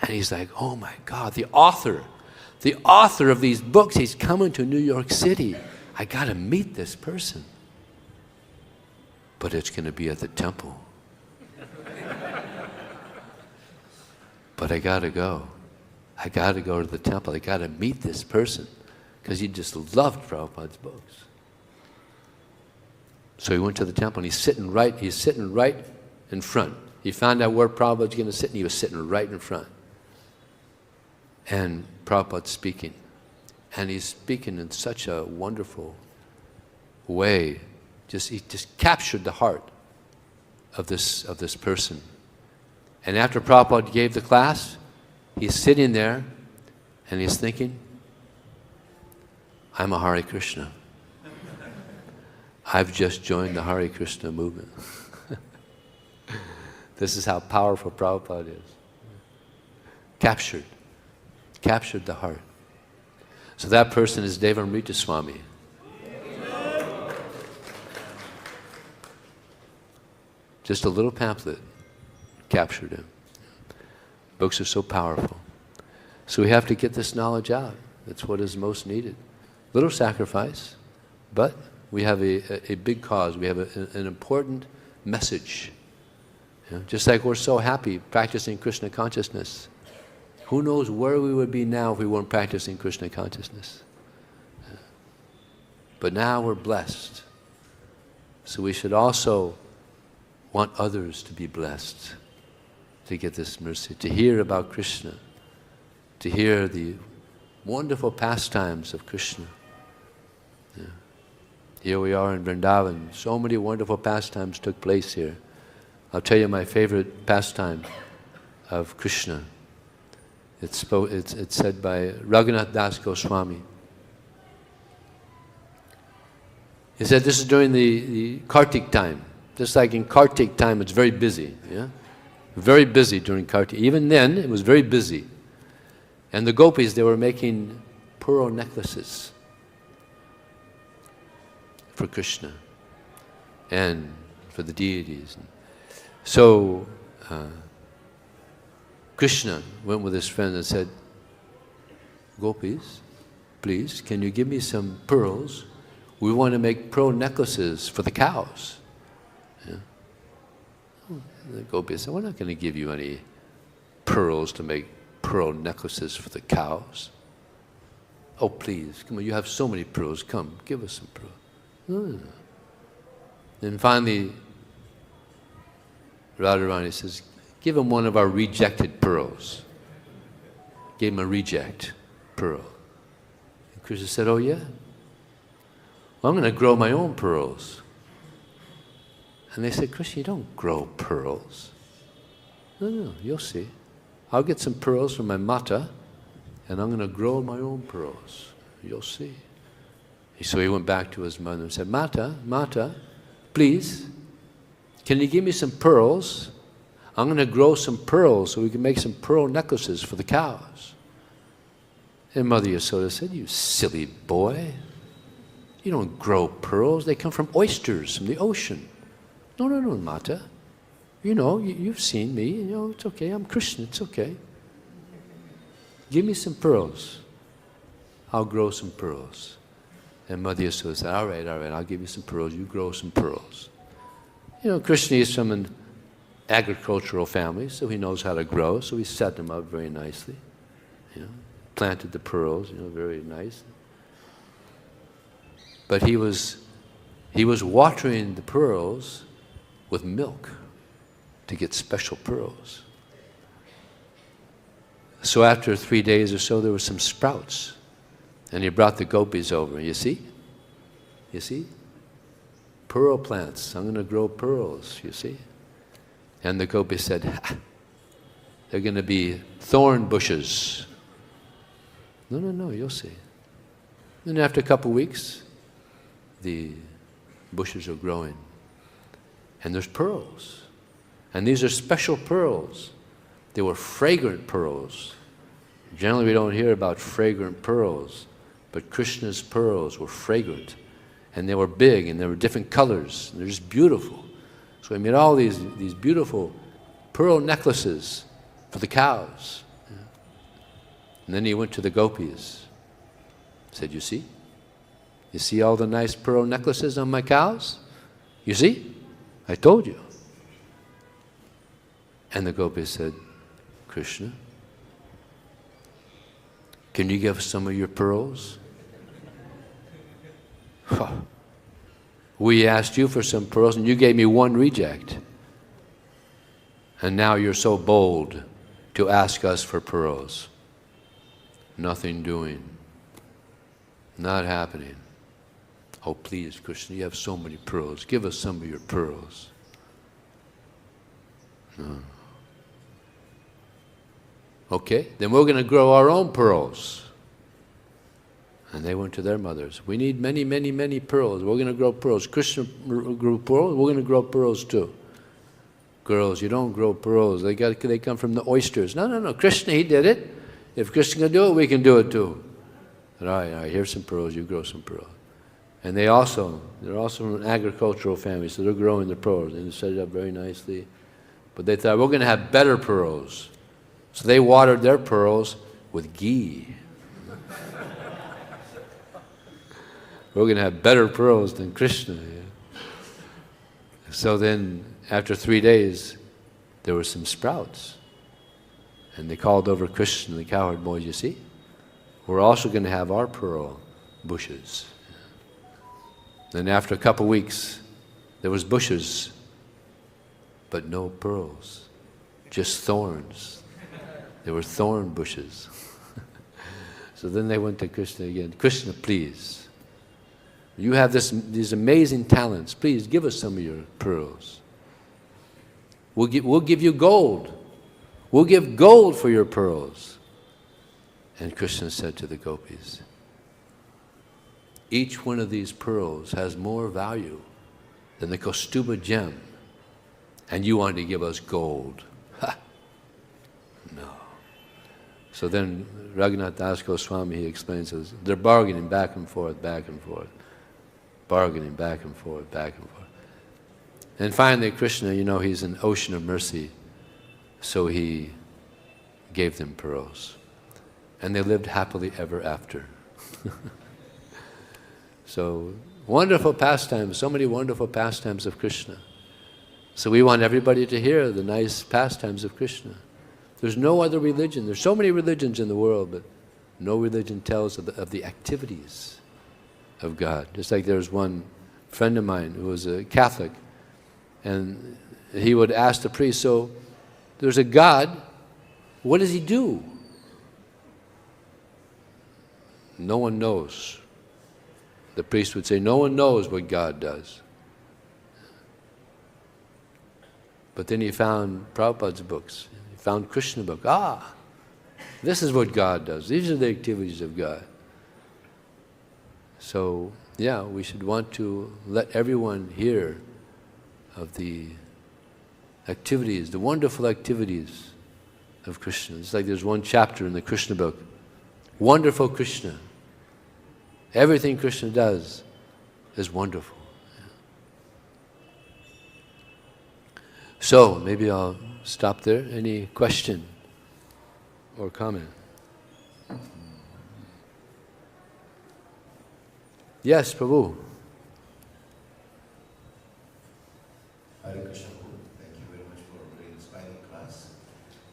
And he's like, oh my God, the author of these books, he's coming to New York City. I got to meet this person. But it's going to be at the temple. But I got to go. I got to go to the temple. I got to meet this person because he just loved Prabhupada's books. So he went to the temple, and he's sitting right in front. He found out where Prabhupada's going to sit, and he was sitting right in front. And Prabhupada's speaking. And he's speaking in such a wonderful way. He just captured the heart of this person. And after Prabhupada gave the class, he's sitting there and he's thinking, I'm a Hare Krishna. I've just joined the Hare Krishna movement. This is how powerful Prabhupada is. Captured the heart. So that person is Devamrita Swami. Just a little pamphlet captured him. Books are so powerful. So we have to get this knowledge out. That's what is most needed. Little sacrifice, but we have a big cause. We have an important message. Just like we're so happy practicing Krishna consciousness. Who knows where we would be now if we weren't practicing Krishna consciousness. But now we're blessed. So we should also want others to be blessed, to get this mercy, to hear about Krishna, to hear the wonderful pastimes of Krishna. Yeah. Here we are in Vrindavan. So many wonderful pastimes took place here. I'll tell you my favorite pastime of Krishna. It's said by Raghunath Das Goswami. He said this is during the Kartik time. Just like in Kartik time, it's very busy. Yeah? Very busy during Kartik. Even then, it was very busy. And the gopis, they were making pearl necklaces for Krishna and for the deities. So Krishna went with his friend and said, "Gopis, please, can you give me some pearls? We want to make pearl necklaces for the cows." Yeah. The gopis said, "We're not going to give you any pearls to make pearl necklaces for the cows." "Oh, please, come on, you have so many pearls. Come, give us some pearls." No. Then finally, Radharani says, "Give him one of our rejected pearls." Gave him a reject pearl. And Krishna said, "Oh yeah? Well, I'm going to grow my own pearls." And they said, "Krishna, you don't grow pearls." No, you'll see. I'll get some pearls from my mata, and I'm going to grow my own pearls. You'll see. So he went back to his mother and said, Mata, please, can you give me some pearls? I'm going to grow some pearls so we can make some pearl necklaces for the cows. And Mother Yasoda said, "You silly boy. You don't grow pearls. They come from oysters from the ocean." No, Mata. You know, you've seen me. You know, it's okay. I'm Krishna. It's okay. Give me some pearls. I'll grow some pearls. And Mother Yasoda said, all right, I'll give you some pearls. You grow some pearls. You know, Krishna is from an agricultural family, so he knows how to grow. So he set them up very nicely. You know, planted the pearls, you know, very nice. But he was watering the pearls with milk to get special pearls. So after 3 days or so, there were some sprouts. And he brought the gopis over. You see? Pearl plants. I'm going to grow pearls, you see? And the gopis said, they're going to be thorn bushes. No, you'll see. Then after a couple weeks, the bushes are growing. And there's pearls. And these are special pearls. They were fragrant pearls. Generally we don't hear about fragrant pearls, but Krishna's pearls were fragrant. And they were big, and they were different colors. And they're just beautiful. So he made all these beautiful pearl necklaces for the cows. Yeah. And then he went to the gopis. Said, you see all the nice pearl necklaces on my cows? You see? I told you. And the gopis said, Krishna, can you give us some of your pearls? We asked you for some pearls and you gave me one reject. And now you're so bold to ask us for pearls. Nothing doing. Not happening. Oh please, Krishna, you have so many pearls. Give us some of your pearls. No. Okay, then we're going to grow our own pearls. And they went to their mothers. We need many, many, many pearls. We're going to grow pearls. Krishna grew pearls. We're going to grow pearls too. Girls, you don't grow pearls. They come from the oysters. No. Krishna, he did it. If Krishna can do it, we can do it too. All right, here's some pearls. You grow some pearls. And they're also from an agricultural family, so they're growing the pearls. And they set it up very nicely. But they thought, we're going to have better pearls. So they watered their pearls with ghee. We're going to have better pearls than Krishna. Yeah? So then, after 3 days, there were some sprouts. And they called over Kṛṣṇa and the cowherd boys, you see, we're also going to have our pearl bushes. Then after a couple weeks, there was bushes, but no pearls, just thorns. There were thorn bushes. So then they went to Kṛṣṇa again. Kṛṣṇa, please, you have these amazing talents. Please give us some of your pearls. We'll give you gold. We'll give gold for your pearls. And Kṛṣṇa said to the gopis, each one of these pearls has more value than the Kaustuba gem, and you want to give us gold. Ha! No. So then Raghunath Das Goswami, he explains this, they're bargaining back and forth, bargaining back and forth. And finally Kṛṣṇa, you know, he's an ocean of mercy, so he gave them pearls. And they lived happily ever after. So, wonderful pastimes, so many wonderful pastimes of Kṛṣṇa. So we want everybody to hear the nice pastimes of Kṛṣṇa. There's no other religion. There's so many religions in the world, but no religion tells of the activities of God. Just like there's one friend of mine who was a Catholic, and he would ask the priest, so there's a God, what does he do? No one knows. The priest would say, no one knows what God does. But then he found Prabhupada's books. He found Kṛṣṇa book. Ah, this is what God does. These are the activities of God. So, yeah, we should want to let everyone hear of the activities, the wonderful activities of Kṛṣṇa. It's like there's one chapter in the Kṛṣṇa book. Wonderful Kṛṣṇa. Everything Kṛṣṇa does is wonderful. So, maybe I'll stop there. Any question or comment? Yes, Prabhu. Hare Krishna, thank you very much for a very inspiring class.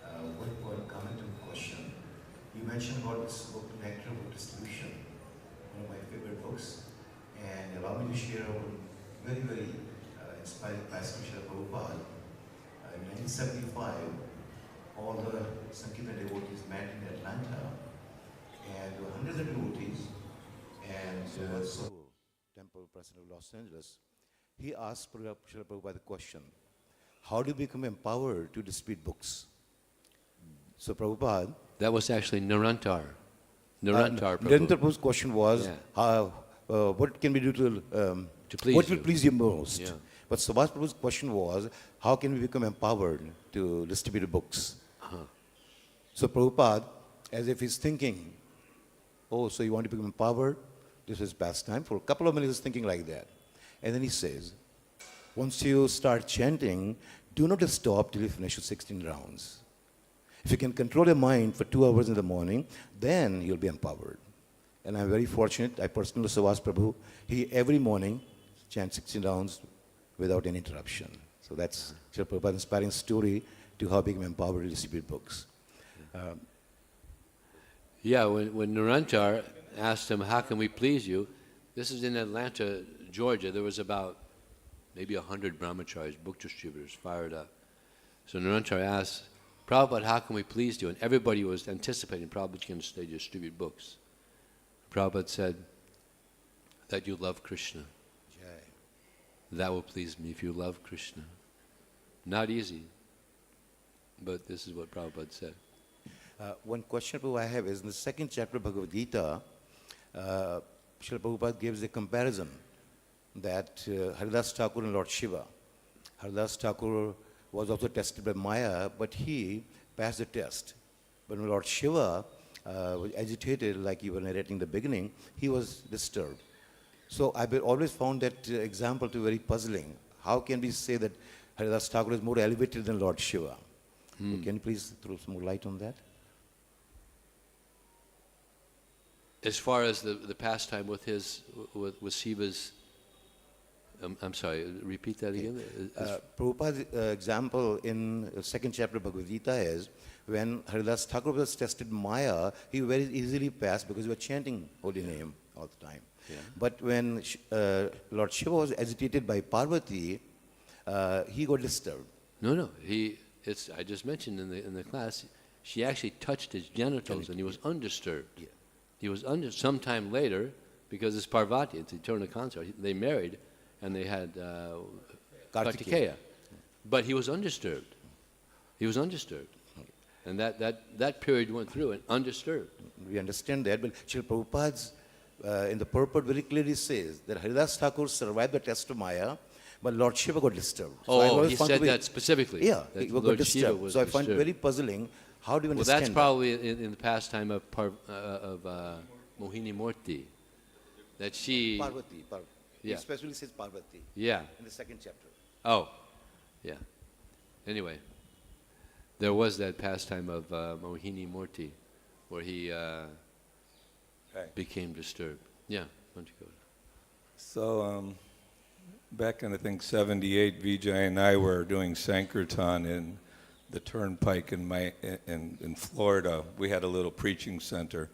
One comment and question. You mentioned about this book, Nectar Book Distribution, one of my favorite books, and allow me to share one very, very inspiring passage of Prabhupada. In 1975, all the Sankirtan devotees met in Atlanta, and there were hundreds of devotees, and so Temple President of Los Angeles, he asked Srila Prabhupada the question, how do you become empowered to distribute books? So Prabhupada... That was actually Narantar. Narantar Prabhu. Prabhu's question was, what can we do to please what you? will please you most? Yeah. But Subhas Prabhu's question was, how can we become empowered to distribute books? So Prabhupada, as if he's thinking, oh, so you want to become empowered? This is pastime. For a couple of minutes, he's thinking like that. And then he says, once you start chanting, do not stop till you finish your 16 rounds. If you can control your mind for 2 hours in the morning, then you'll be empowered. And I'm very fortunate, I personally know Subhas Prabhu, he every morning chants 16 rounds without any interruption. So that's Srila Prabhupada's inspiring story to how become empowered to distribute books. When Narantar asked him, how can we please you? This is in Atlanta, Georgia. There was about maybe 100 brahmacharis, book distributors, fired up. So Narantar asked, Prabhupada, how can we please you? And everybody was anticipating Prabhupada's going to say distribute books. Prabhupada said, that you love Kṛṣṇa. That will please me if you love Kṛṣṇa. Not easy, but this is what Prabhupada said. One question I have is, in the second chapter of Bhagavad Gita, Srila Prabhupada gives a comparison that Haridas Thakur and Lord Śiva. Haridas Thakur was also tested by Maya, but he passed the test. But when Lord Śiva was agitated, like you were narrating in the beginning, he was disturbed. So I've always found that example to be very puzzling. How can we say that Haridas Thakur is more elevated than Lord Śiva? Can you please throw some more light on that? As far as the pastime with Shiva's I'm sorry, repeat that again? Prabhupada's example in the second chapter of Bhagavad Gita is when Haridas Thakur was tested Maya, he very easily passed because he was chanting holy name all the time. Yeah. But when Lord Shiva was agitated by Parvati, he got disturbed. No. I just mentioned in the class, she actually touched his genitals and he was undisturbed. Yeah. He was sometime later, because it's Parvati, it's eternal consort. They married and they had Kartikeya. But he was undisturbed. He was undisturbed. And that period went through and undisturbed. We understand that, but Srila Prabhupada's in the Purport very clearly says that Haridas Thakur survived the test of Maya, but Lord Shiva got disturbed. He said that specifically. Yeah, he got Lord disturbed. Shiva was so I find it disturbed. very puzzling. How do you understand that's probably in the pastime of Mohini Murti. That she... Parvati. Yeah. He especially says Parvati. Yeah. In the second chapter. Oh, yeah. Anyway, there was that pastime of Mohini Murti where he became disturbed. Yeah, why don't you go? So, back in, I think, 78, Vijay and I were doing Sankirtan in the Turnpike in Florida. We had a little preaching center.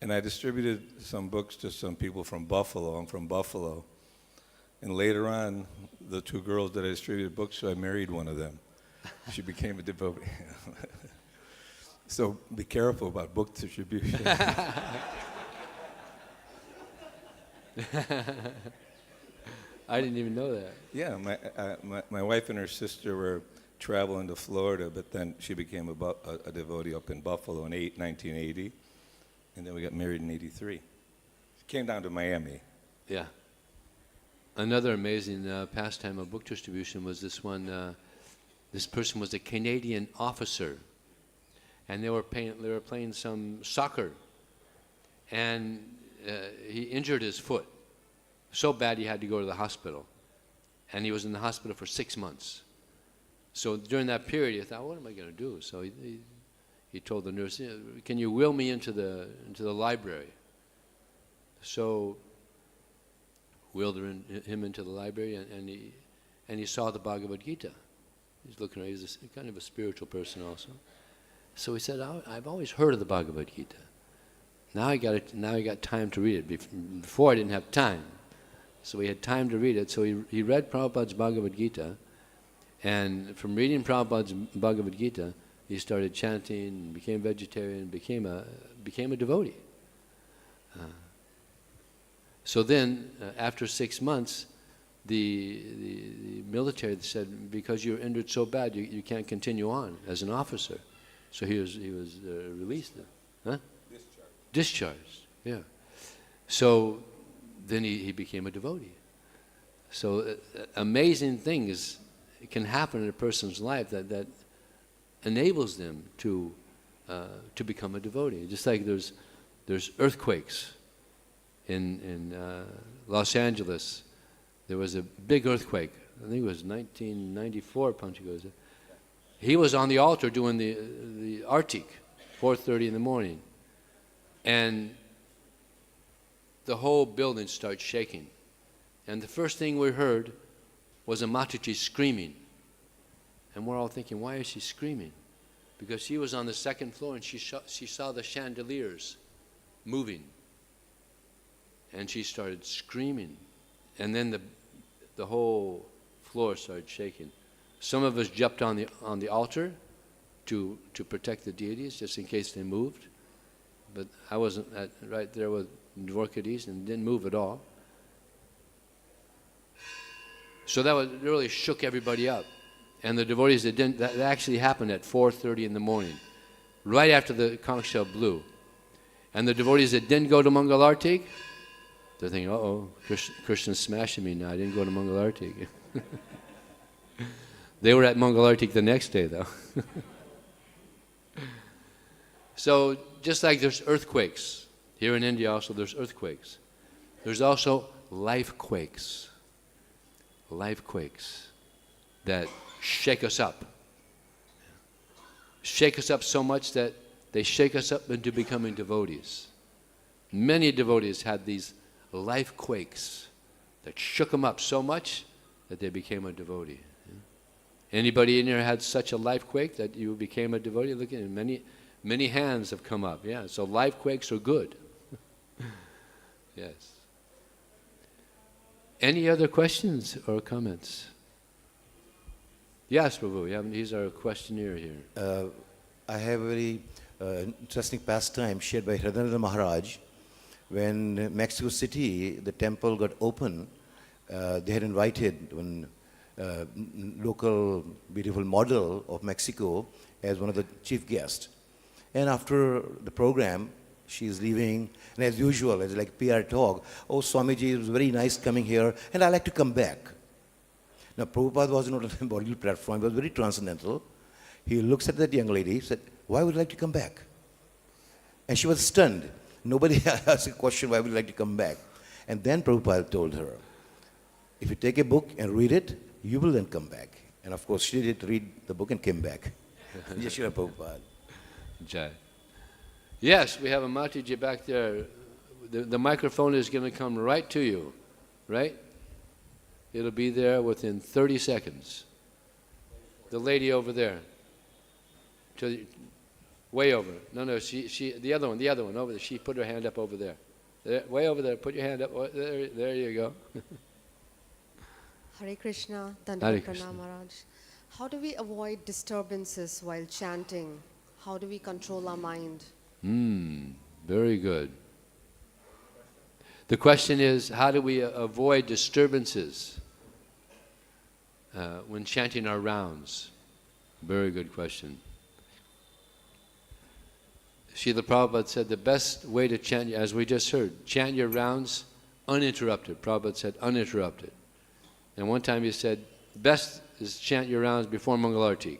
And I distributed some books to some people from Buffalo. I'm from Buffalo. And later on, the two girls that I distributed books to, I married one of them. She became a devotee. So be careful about book distribution. I didn't even know that. Yeah, my wife and her sister were traveling to Florida, but then she became a devotee up in Buffalo in 1980. And then we got married in 83. She came down to Miami. Yeah. Another amazing pastime of book distribution was this one. This person was a Canadian officer, and they were playing some soccer, and he injured his foot so bad he had to go to the hospital, and he was in the hospital for 6 months. So during that period, he thought, "What am I going to do?" So he told the nurse, "Can you wheel me into the library?" So wheeled him into the library, and he saw the Bhagavad Gita. He's looking around. He's kind of a spiritual person also. So he said, "I've always heard of the Bhagavad Gita. Now I got time to read it. Before I didn't have time, so he had time to read it. So he read Prabhupada's Bhagavad Gita, and from reading Prabhupada's Bhagavad Gita, he started chanting, became vegetarian, became a devotee. So then, after 6 months, the military said, because you're injured so bad, you can't continue on as an officer. So he was released. Huh? Discharged. Yeah. So then he became a devotee. So amazing things can happen in a person's life that enables them to become a devotee. Just like there's earthquakes in Los Angeles. There was a big earthquake. I think it was 1994. Panchi goes. He was on the altar doing the Artik, 4:30 in the morning, and the whole building started shaking. And the first thing we heard was a Mataji screaming. And we're all thinking, why is she screaming? Because she was on the second floor and she saw the chandeliers moving. And she started screaming. And then the whole floor started shaking. Some of us jumped on the altar to protect the deities just in case they moved. But I wasn't right there with Dwarkadis and didn't move at all. So that really shook everybody up. And the devotees that actually happened at 4:30 in the morning, right after the conch shell blew. And the devotees that didn't go to Mangalartik, they're thinking, uh-oh, Krishna's smashing me now. I didn't go to Mangalartik. They were at Mangalartik the next day, though. So just like there's earthquakes, here in India also there's earthquakes. There's also lifequakes. Lifequakes that shake us up. Shake us up so much that they shake us up into becoming devotees. Many devotees had these life quakes that shook them up so much that they became a devotee. Anybody in here had such a life quake that you became a devotee? Look at it, many hands have come up. Yeah, so life quakes are good. Yes. Any other questions or comments? Yes, Prabhu. He's our questionnaire here. I have a very interesting pastime shared by Hridayanath Maharaj. When Mexico City, the temple got open, they had invited one local beautiful model of Mexico as one of the chief guests. And after the program, she is leaving, and as usual, as like PR talk, oh, Swamiji, it was very nice coming here, and I like to come back. Now, Prabhupada was not on a bodily platform, he was very transcendental. He looks at that young lady, said, why would you like to come back? And she was stunned. Nobody asked a question, why would you like to come back? And then Prabhupada told her, if you take a book and read it, you will then come back. And of course, she did read the book and came back. Yeshila Prabhupada. Jai. Yes, we have a Mataji back there. The microphone is going to come right to you, right? It'll be there within 30 seconds. The lady over there. Way over. No, the other one over there. She put her hand up over there. Way over there. Put your hand up. There you go. Hare Krishna, Hare Dandava Krishna. Pranam Maharaj. How do we avoid disturbances while chanting? How do we control our mind? Very good. The question is, how do we avoid disturbances when chanting our rounds? Very good question. Srila Prabhupada said the best way to chant, as we just heard, chant your rounds uninterrupted. Prabhupada said uninterrupted. And one time he said, best is chant your rounds before Mangalarti.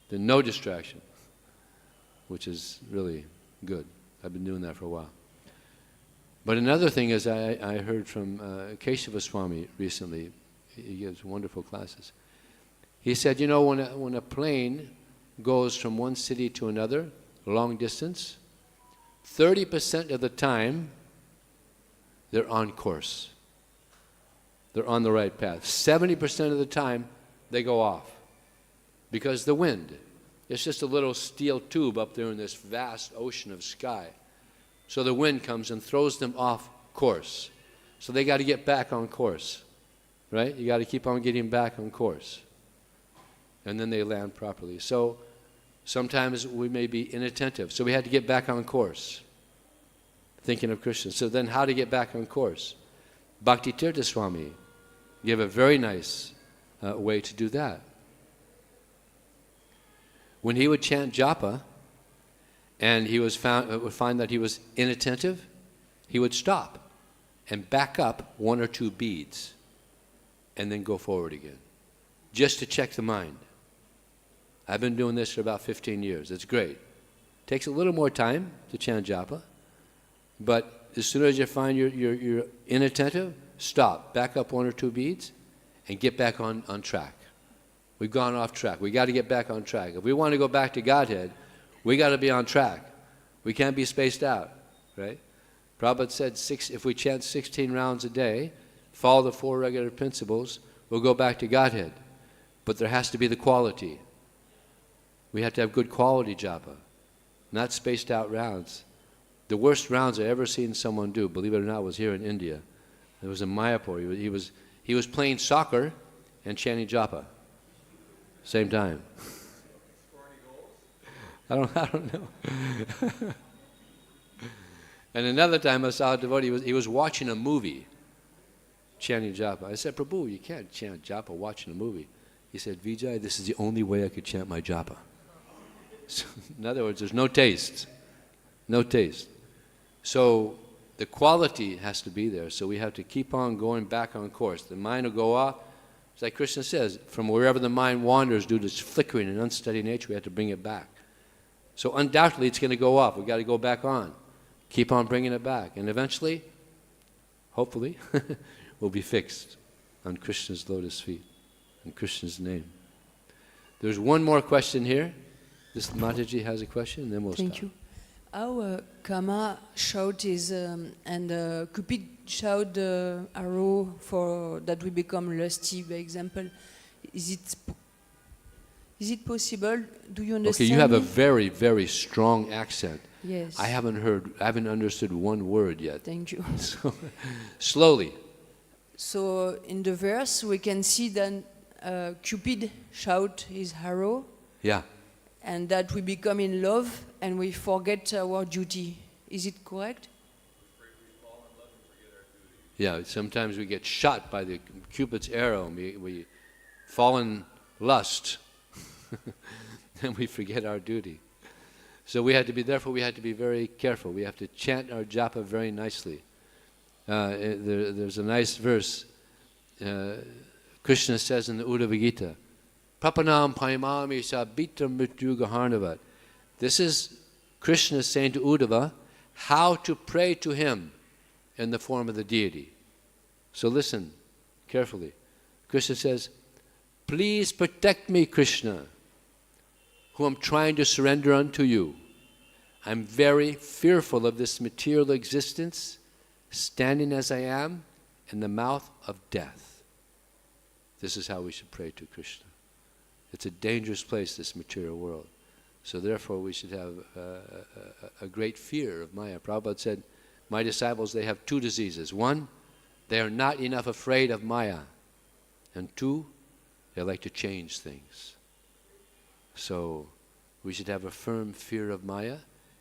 There's no distraction, which is really good. I've been doing that for a while. But another thing is I heard from Śukadeva Gosvāmī recently. He gives wonderful classes. He said, you know, when a plane goes from one city to another, long distance, 30% of the time they're on course. They're on the right path. 70% of the time they go off because the wind. It's just a little steel tube up there in this vast ocean of sky. So the wind comes and throws them off course. So they got to get back on course, right? You got to keep on getting back on course. And then they land properly. So sometimes we may be inattentive. So we had to get back on course, thinking of Krishna. So then how to get back on course? Bhakti Tirtha Swami gave a very nice way to do that. When he would chant japa, and he would find that he was inattentive, he would stop and back up one or two beads and then go forward again, just to check the mind. I've been doing this for about 15 years. It's great. Takes a little more time to chant japa, but as soon as you find you're inattentive, stop, back up one or two beads, and get back on track. We've gone off track. We got to get back on track. If we want to go back to Godhead, we got to be on track. We can't be spaced out, right? Prabhupada said if we chant 16 rounds a day, follow the 4 regular principles, we'll go back to Godhead. But there has to be the quality. We have to have good quality japa, not spaced out rounds. The worst rounds I ever seen someone do, believe it or not, was here in India. It was in Mayapur. He was playing soccer and chanting japa. Same time. I don't know. And another time I saw a devotee, he was watching a movie, chanting japa. I said, Prabhu, you can't chant japa watching a movie. He said, Vijay, this is the only way I could chant my japa. So, in other words, there's no taste. No taste. So the quality has to be there. So we have to keep on going back on course. The mind will go off. It's like Krishna says, from wherever the mind wanders due to its flickering and unsteady nature, we have to bring it back. So undoubtedly it's going to go off. We've got to go back on. Keep on bringing it back. And eventually, hopefully, we'll be fixed on Krishna's lotus feet, in Krishna's name. There's one more question here. This Mataji has a question, and then we'll Thank stop. you. How Kāmas shot his and Cupid shot the arrow for that we become lusty, by example. Is it possible? Do you understand? Okay, you have a me? very, very strong accent. Yes. I haven't understood one word yet. Thank you. So, slowly. So in the verse we can see that Cupid shot his arrow, Yeah. and that we become in love and we forget our duty. Is it correct? Yeah, sometimes we get shot by the Cupid's arrow, and we fall in lust, and we forget our duty. So therefore we had to be very careful. We have to chant our japa very nicely. There's a nice verse. Kṛṣṇa says in the Uddhava Gita, Prapanam paimami sabitra mrityu gaharnavat. This is Kṛṣṇa saying to Uddhava how to pray to him in the form of the deity. So listen carefully. Kṛṣṇa says, please protect me, Kṛṣṇa, who I'm trying to surrender unto you. I'm very fearful of this material existence, standing as I am in the mouth of death. This is how we should pray to Kṛṣṇa. It's a dangerous place, this material world. So therefore we should have a great fear of Maya. Prabhupada said, my disciples, they have two diseases. One, they are not enough afraid of Maya. And two, they like to change things. So we should have a firm fear of Maya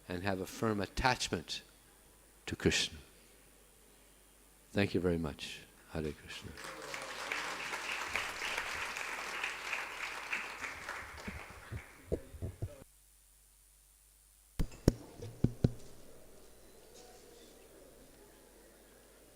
and have a firm attachment to Kṛṣṇa. Thank you very much. Hare Krishna.